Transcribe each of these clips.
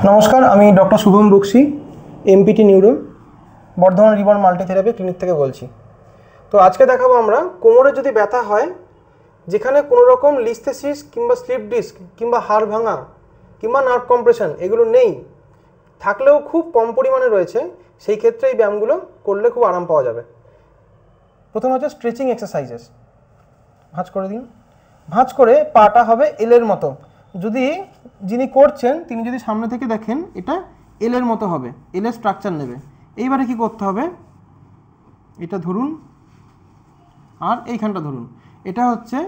নমস্কার, আমি doctor Shubham Bakshi, MPT neuro, Bardhaman ribbon multitherapy clinic থেকে বলছি। তো আজকে দেখাবো আমরা কোমরে যদি ব্যথা হয়, যেখানে কোনো রকম লিস্থেসিস কিংবা স্লিপ ডিস্ক কিংবা হাড় ভাঙা কিংবা নার্ভ কম্প্রেশন এগুলো নেই, থাকলেও খুব কম পরিমাণে রয়েছে, সেই ক্ষেত্রে এই ব্যায়ামগুলো করলে খুব আরাম পাওয়া যাবে। প্রথমে হচ্ছে স্ট্রেচিং এক্সারসাইজেস। ভাঁজ করে দিন। ভাঁজ করে পাটা হবে এলের মতো। যদি যিনি করছেন তিনি যদি সামনে থেকে দেখেন, এটা এলের মতো হবে, এলের স্ট্রাকচার নেবে। এইবারে কি করতে হবে, এটা ধরুন আর এইখানটা ধরুন, এটা হচ্ছে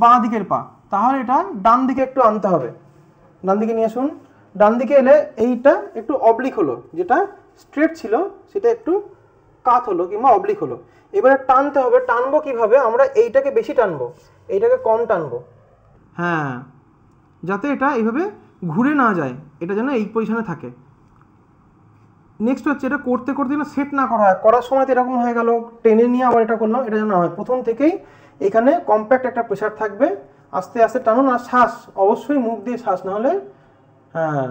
বাঁ দিকের পা, তাহলে এটা ডান দিকে একটু আনতে হবে। ডান দিকে নিয়ে আসুন। ডান দিকে এলে এইটা একটু অবলিক হলো, যেটা স্ট্রেট ছিল সেটা একটু কাত হলো কিংবা অবলিক হলো। এবারে টানতে হবে। টানবো কিভাবে, আমরা এইটাকে বেশি টানবো, এইটাকে কম টানবো। হ্যাঁ, যাতে এটা এইভাবে ঘুরে না যায়, এটা যেন এই পজিশনে থাকে। নেক্সট হচ্ছে এটা করতে করতে যেন সেট না করা হয়, করার সময় তো এরকম হয়ে গেল, টেনে নিয়ে আবার এটা করলাম, এটা যেন হয়। প্রথম থেকেই এখানে কম্প্যাক্ট একটা প্রেশার থাকবে, আস্তে আস্তে টানুন। আর শ্বাস অবশ্যই মুখ দিয়ে শ্বাস, না হলে হ্যাঁ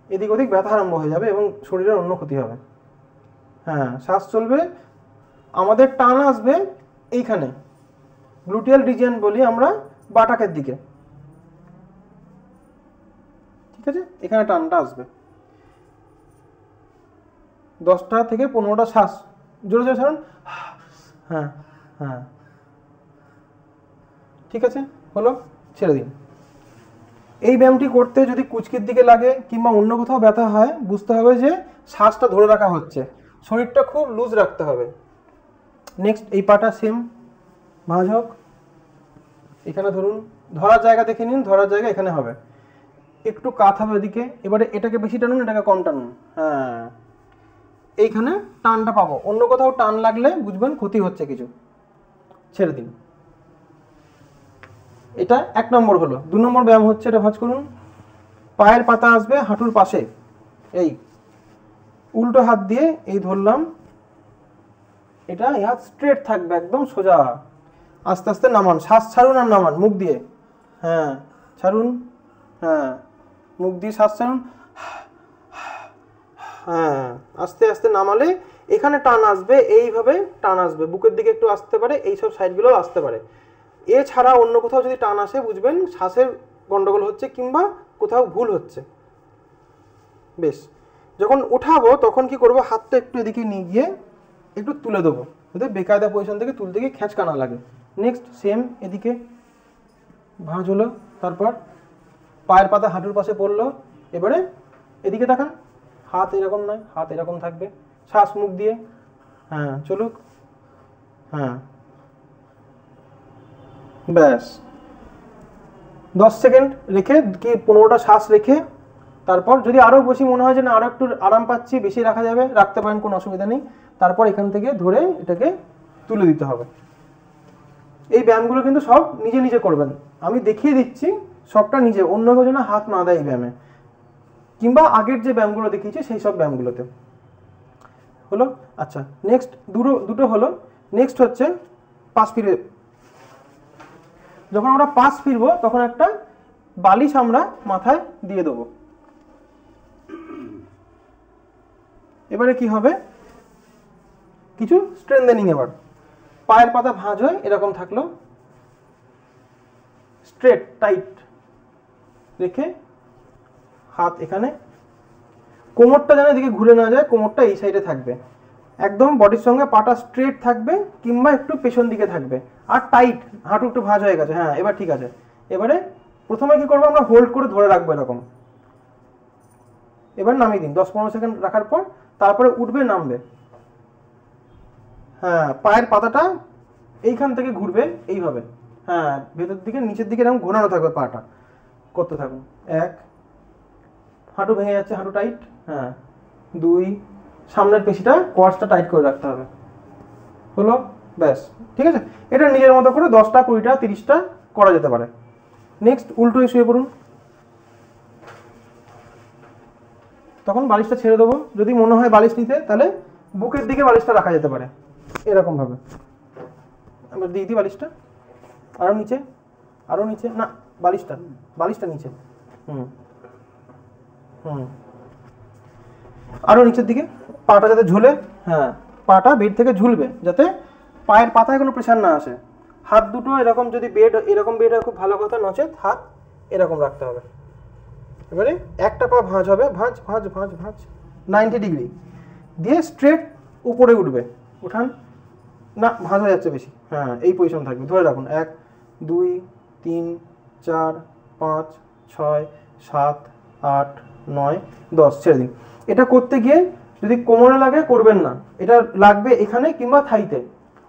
এদিক ওদিক ব্যথা আরম্ভ হয়ে যাবে এবং শরীরের অন্য ক্ষতি হবে। হ্যাঁ, শ্বাস চলবে। আমাদের টান আসবে এইখানে, গ্লুটিয়াল রিজিয়ন বলি আমরা, বাটাকের দিকে। ঠিক আছে, এখানে টানটা আসবে। 10টা থেকে 15টা শ্বাস জোরে জোরে ছাড়ুন। হ্যাঁ হ্যাঁ, ঠিক আছে, হলো, ছেড়ে দিন। এই ব্যায়ামটি করতে যদি কুচকির দিকে লাগে কিংবা অন্য কোথাও ব্যথা হয়, বুঝতে হবে যে শ্বাসটা ধরে রাখা হচ্ছে, শরীরটা খুব লুজ রাখতে হবে। নেক্সট এই পাটা সেম, ভাঁজ হোক। এখানে ধরুন, ধরার জায়গা দেখে নিন, ধরার জায়গা এখানে হবে, একটু কাত হবে এদিকে। এবারে এটাকে বেশি টানুন, এটাকে কম টানুন। হ্যাঁ, এইখানে টানটা পাবো, অন্য কোথাও টান লাগলে বুঝবেন ক্ষতি হচ্ছে কিছু, ছেড়ে দিন। এটা 1 নম্বর হলো। 2 নম্বর ব্যায়াম হচ্ছে, এটা ভাঁজ করুন। পায়ের পাতা আসবে হাঁটুর পাশে, এই উল্টো হাত দিয়ে এই ধরলাম, এটা হাত স্ট্রেট থাকবে একদম সোজা। আস্তে আস্তে নামান, শ্বাস ছাড়ুন আর নামান মুখ দিয়ে। হ্যাঁ, ছাড়ুন। হ্যাঁ, মুখ দিয়ে শ্বাস ছাড়ুন। হ্যাঁ, আস্তে আস্তে নামালে এখানে টান আসবে, এইভাবে টান আসবে, বুকের দিকে একটু আসতে পারে, এইসব সাইডগুলো আসতে পারে। এছাড়া অন্য কোথাও যদি টান আসে, বুঝবেন শ্বাসের গন্ডগোল হচ্ছে কিংবা কোথাও ভুল হচ্ছে। বেশ, যখন উঠাবো তখন কি করব, হাতটা একটু এদিকে নিয়ে গিয়ে একটু তুলে দেবো, যাতে বেকায়দা পজিশন থেকে তুলতে গিয়ে খ্যাঁচকা না লাগে। নেক্সট সেম, এদিকে ভাঁজ হলো, তারপর পায়ের পাতা হাঁটুর পাশে পড়লো। এবারে এদিকে দেখান, হাত এরকম নয়, হাত এরকম থাকবে, শ্বাস মুখ দিয়ে। হ্যাঁ, চলুক। হ্যাঁ, ব্যাস 10 সেকেন্ড রেখে কি 15টা শ্বাস রেখে, তারপর যদি আরও বেশি মনে হয় যে না আরও একটু আরাম পাচ্ছি, বেশি রাখা যাবে, রাখতে পারেন, কোনো অসুবিধা নেই। তারপর এখান থেকে ধরে এটাকে তুলে দিতে হবে। এই ব্যায়ামগুলো কিন্তু সব নিজে নিজে করবেন, আমি দেখিয়ে দিচ্ছি, সবটা নিজে, অন্য কেউ যেন হাত না দেয় এই ব্যায়ামে, কিংবা আগের যে ব্যায়ামগুলো দেখিয়েছি সেই সব ব্যায়ামগুলোতে। হলো? আচ্ছা, নেক্সট দুটো হলো। নেক্সট হচ্ছে পাশ ফিরে। যখন আমরা পাশ ফিরবো তখন একটা বালিশ আমরা মাথায় দিয়ে দেবো। এবারে কি হবে, কিছু স্ট্রেনথেনিং। এবার পায়ের পাতা ভাঁজ হয় এরকম থাকলো, স্ট্রেট টাইট রেখে হাত এখানে, কোমরটা যেন এদিকে ঘুরে না যায়, কোমরটা এই সাইডে থাকবে, একদম বডির সঙ্গে পাটা স্ট্রেট থাকবে কিংবা একটু পেছন দিকে থাকবে, আর টাইট, হাঁটু একটু ভাঁজ হয়ে গেছে। হ্যাঁ, এবার ঠিক আছে। এবারে প্রথমে কি করবো, আমরা হোল্ড করে ধরে রাখবো এরকম। এবার নামিয়ে দিন 10-15 সেকেন্ড রাখার পর, তারপরে উঠবে, নামবে। হ্যাঁ, পায়ের পাতাটা এইখান থেকে ঘুরবে এইভাবে। হ্যাঁ, ভেতর দিকে নিচের দিকে এরকম ঘোরানো থাকবে, পাটা করতে থাকুন। 1, হাঁটু ভেঙে যাচ্ছে, হাঁটু টাইট। হ্যাঁ, 2, সামনের পেশিটা, কোয়াডসটা টাইট করে রাখতে হবে। হলো? ব্যাস, ঠিক আছে। এটা নিজের মতো করে 10টা 20টা 30টা করা যেতে পারে। নেক্সট উল্টো শুয়ে পড়ুন। তখন বালিশটা ছেড়ে দেবো, যদি মনে হয় বালিশ নিতে, তাহলে বুকের দিকে বালিশটা রাখা যেতে পারে এরকম ভাবে। আমরা দিয়ে দিই বালিশটা, আরও নিচে, আরও নিচে, না বালিশটা নিচে। হুম হুম, আরও নিচের দিকে, পাটা যাতে ঝুলে, হ্যাঁ পাটা বেড থেকে ঝুলবে, যাতে পায়ের পাতায় কোনো প্রেশার না আসে। হাত দুটো এরকম, যদি বেড এরকম বেড হয় খুব ভালো কথা, নচেত হাত এরকম রাখতে হবে। এবারে একটা পা ভাঁজ হবে, ভাঁজ ভাঁজ ভাঁজ ভাঁজ 90 ডিগ্রি দিয়ে স্ট্রেট উপরে উঠবে। উঠান না, ভাঁজ হয়ে যাচ্ছে বেশি, হ্যাঁ এই পজিশন থাকবে, ধরে রাখুন। 1 2 3 4 5 6 7 8 9 10, ছেড়ে দিন। এটা করতে গিয়ে যদি কোমরে লাগে করবেন না, এটা লাগবে এখানে কিংবা থাইতে।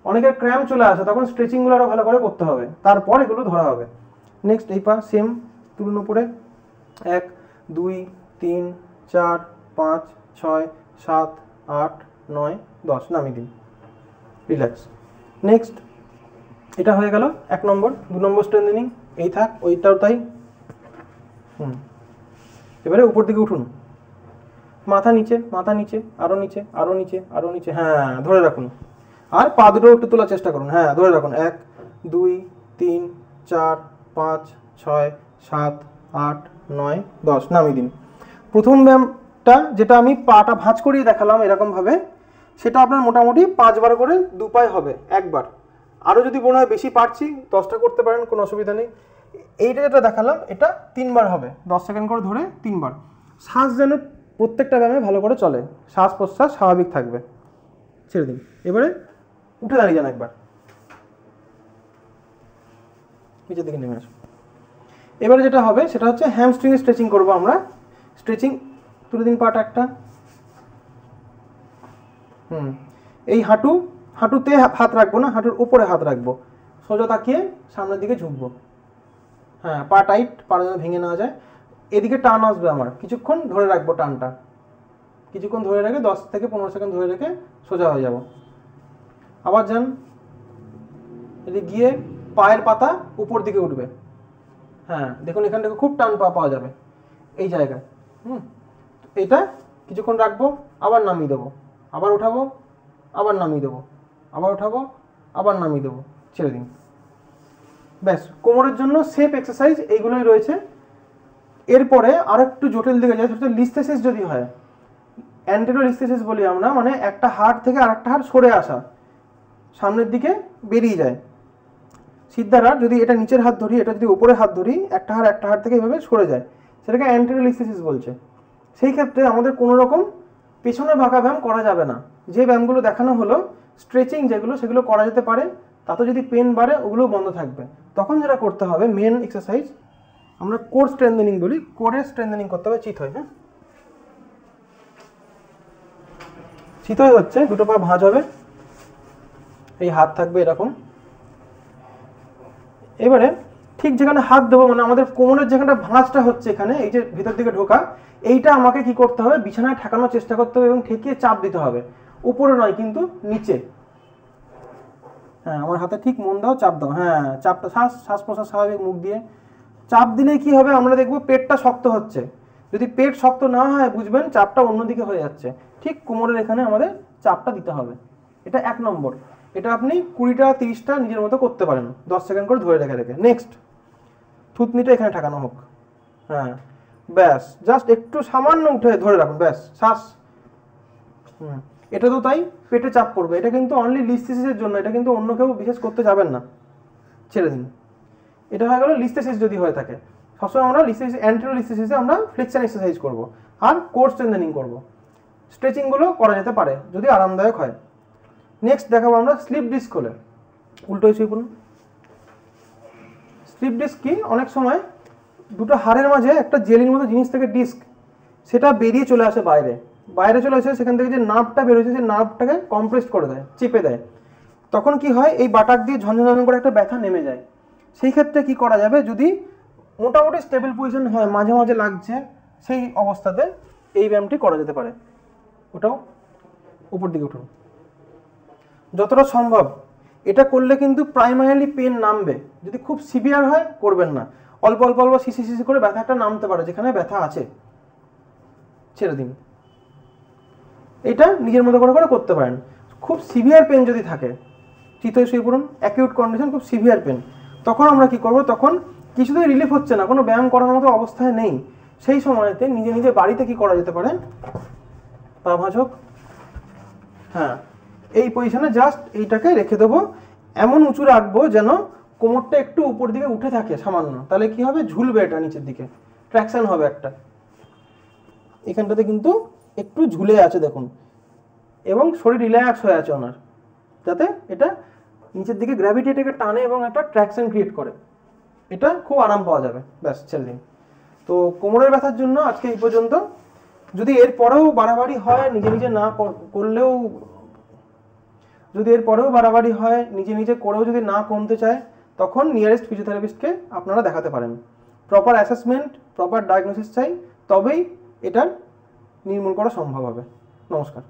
অনেকের ক্র্যাম্প চলে আসে, তখন স্ট্রেচিংগুলো আরও ভালো করে করতে হবে, তারপর এগুলো ধরা হবে। নেক্সট এই পা সেম তুলুন উপরে, 1 2 3 4 5 6 7 8 9 10, নামিয়ে দিন, রিল্যাক্স। নেক্সট এটা হয়ে গেল 1 নম্বর। 2 নম্বর স্ট্রেন্থেনিং এই থাক, ওইটাও তাই। এবারে উপর দিকে উঠুন, মাথা নিচে, মাথা নিচে, আরও নিচে, আরও নিচে, আরও নিচে, হ্যাঁ ধরে রাখুন। আর পা দুটো একটু তোলার চেষ্টা করুন, হ্যাঁ ধরে রাখুন। 1 2 3 4 5 6 7 8 9 10, নামিয়ে দিন। প্রথম ব্যায়ামটা যেটা আমি পাটা ভাঁজ করিয়ে দেখালাম এরকমভাবে, সেটা আপনার মোটামুটি 5 বার করে 2 পায়ে হবে একবার। আরও যদি মনে হয় বেশি পারছি 10টা করতে পারেন, কোনো অসুবিধা নেই। এইটা যেটা দেখালাম এটা 3 বার হবে, 10 সেকেন্ড করে ধরে 3 বার। শ্বাস যেন প্রত্যেকটা ব্যায়ামে ভালো করে চলে, শ্বাস প্রশ্বাস স্বাভাবিক থাকবে। ছেড়ে দিন। এবারে উঠে দাঁড়িয়ে যান একবার, নিচের দিকে নেমে আসুন। এবারে যেটা হবে সেটা হচ্ছে হ্যামস্ট্রিং স্ট্রেচিং করবো আমরা। স্ট্রেচিং তুলে দিন পাটা একটা, এই হাঁটুতে হাত রাখবো না, হাঁটুর উপরে হাত রাখবো, সোজা তাকিয়ে সামনের দিকে ঝুঁকবো। হ্যাঁ পা টাইট, পা যেন ভেঙে না যায়। এদিকে টান আসবে আমার, কিছুক্ষণ ধরে রাখবো টানটা, কিছুক্ষণ ধরে রেখে 10 থেকে 15 সেকেন্ড ধরে রেখে সোজা হয়ে যাব। আবার যান, এদিকে গিয়ে পায়ের পাতা উপর দিকে উঠবে। হ্যাঁ দেখুন এখান থেকে খুব টান পা পাওয়া যাবে এই জায়গায়। এটা কিছুক্ষণ রাখবো, আবার নামিয়ে দেবো, আবার উঠাবো, আবার নামিয়ে দেবো, আবার উঠাবো, আবার নামিয়ে দেবো, ছেড়ে দিন। ব্যাস, কোমরের জন্য সেফ এক্সারসাইজ এইগুলোই রয়েছে। এরপরে আর একটু জটিল দিকে যায়, সেটা লিস্থেসিস যদি হয়। অ্যান্টেরো লিস্থেসিস বলি আমরা, মানে একটা হাড় থেকে আরেকটা হাড় সরে আসা, সামনের দিকে বেরিয়ে যায়। সিদ্ধার হাড়, যদি এটা নিচের হাত ধরি, এটা যদি উপরের হাত ধরি, একটা হাড় থেকে এইভাবে সরে যায়, সেটাকে অ্যান্টেরো লিস্থেসিস বলছে। সেই ক্ষেত্রে আমাদের কোনো রকম পেছনে বাঁকা ব্যায়াম করা যাবে না। যে ব্যায়ামগুলো দেখানো হলো স্ট্রেচিং যেগুলো, সেগুলো করা যেতে পারে, তাতে যদি পেন বাড়ে ওগুলো বন্ধ থাকবে। তখন যেটা করতে হবে মেন এক্সারসাইজ আমরা কোর স্ট্রেন্থেনিং বলি, কোরের স্ট্রেন্থেনিং করতে হবে চিতই। হ্যাঁ চিতই হচ্ছে দুটো পা ভাঁজ হবে, এই হাত থাকবে এরকম। এবারে ঠিক যেখানে হাত দেবো, মানে আমাদের কোমরের যেখানটা ভাঁজটা হচ্ছে এখানে, এই যে ভিতর দিকে ঢোকা, এইটা আমাকে কি করতে হবে, বিছানায় ঠেকানোর চেষ্টা করতে হবে এবং ঠেকিয়ে চাপ দিতে হবে, উপরে নয় কিন্তু নিচে। হ্যাঁ আমার হাতে ঠিক মন দাও, চাপ দাও, হ্যাঁ চাপটা শ্বাস প্রশ্বাস স্বাভাবিক মুখ দিয়ে চাপ দিলে কি হবে, আমরা দেখবো পেটটা শক্ত হচ্ছে। যদি পেট শক্ত না হয় বুঝবেন চাপটা অন্যদিকে হয়ে যাচ্ছে। ঠিক কোমরের এখানে আমাদের চাপটা দিতে হবে, এটা 1 নম্বর। এটা আপনি 20টা 30টা নিজের মতো করতে পারেন, 10 সেকেন্ড করে ধরে রেখে। নেক্সট থুতনিটা এখানে ঠেকানো হোক, হ্যাঁ ব্যাস, জাস্ট একটু সামান্য উঠে ধরে রাখুন, ব্যাস শ্বাস। এটা তো তাই, পেটে চাপ পড়বে, এটা কিন্তু অনলি লিস্থেসিসের জন্য, এটা কিন্তু অন্য কেউ বিশেষ করতে যাবেন না, ছেড়ে দিন। এটা হয়ে গেল লিস্থেসিস যদি হয়ে থাকে। সবসময় আমরা লিস্থেসিস, অ্যান্টেরো লিস্থেসিসে আমরা ফ্লেক্সন এক্সারসাইজ করব আর কোর স্ট্রেন্থেনিং করব। স্ট্রেচিংগুলো করা যেতে পারে যদি আরামদায়ক হয়। নেক্সট দেখাবো আমরা স্লিপ ডিস্ক হলে, উল্টো শুয়ে পড়ুন। স্লিপ ডিস্ক কি, অনেক সময় দুটো হাড়ের মাঝে একটা জেলির মতো জিনিস থেকে ডিস্ক, সেটা বেরিয়ে চলে আসে বাইরে চলে আসে, সেখান থেকে যে নার্ভটা বেরোচ্ছে সেই নার্ভটাকে কম্প্রেস করে দেয়, চেপে দেয়। তখন কি হয়, এই বাটাক দিয়ে ঝনঝন করে একটা ব্যথা নেমে যায়। সেই ক্ষেত্রে কি করা যাবে, যদি মোটামুটি স্টেবল পজিশন হয়, মাঝে মাঝে লাগছে, সেই অবস্থাতে এই ব্যায়ামটি করা যেতে পারে। ওটাও উপর দিকে উঠুন যতটা সম্ভব। এটা করলে কিন্তু প্রাইমারিলি পেন নামবে, যদি খুব সিভিয়ার হয় করবেন না, অল্প অল্প অল্প সিসি করে ব্যথাটা নামতে পারে যেখানে ব্যথা আছে, ছেড়ে দিন। এটা নিজের মতো করে করতে পারেন। খুব সিভিয়ার পেন যদি থাকে, চিতই শুয়ে পড়ুন, অ্যাকিউট কন্ডিশন, খুব সিভিয়ার পেন, তখন আমরা কি করব, তখন কিছুতেই রিলিফ হচ্ছে না, কোনো ব্যায়াম করার মতো অবস্থায় নেই, সেই সময়তে নিজে নিজে বাড়িতে কি করা যেতে পারে, পা ভাঁজক, হ্যাঁ এই পজিশনে জাস্ট এইটাকে রেখে দেবো, এমন উঁচু রাখবো যেন কোমরটা একটু উপর দিকে উঠে থাকে সামান্য, তাহলে কি হবে ঝুলবে এটা নিচের দিকে, ট্র্যাকশন হবে একটা। এখানটাতে কিন্তু একটু ঝুলে আছে দেখুন, এবং শরীর রিল্যাক্স হয়ে আছে ওনার, যাতে এটা নিচের দিকে গ্র্যাভিটি এটাকে টানে এবং একটা ট্র্যাকশন ক্রিয়েট করে, এটা খুব আরাম পাওয়া যাবে। ব্যাস ছেড়ে দিন। তো কোমরের ব্যথার জন্য আজকে এই পর্যন্ত। যদি এর পরেও বাড়াবাড়ি হয়, নিজে নিজে না করলেও, যদি এর পরেও বাড়াবাড়ি হয়, নিজে নিজে করেও যদি না কমতে চায়, তখন নিয়ারেস্ট ফিজিওথেরাপিস্টকে আপনারা দেখাতে পারেন। প্রপার অ্যাসেসমেন্ট, প্রপার ডায়াগনোসিস চাই, তবেই এটার নির্মূল করা সম্ভব হবে। নমস্কার।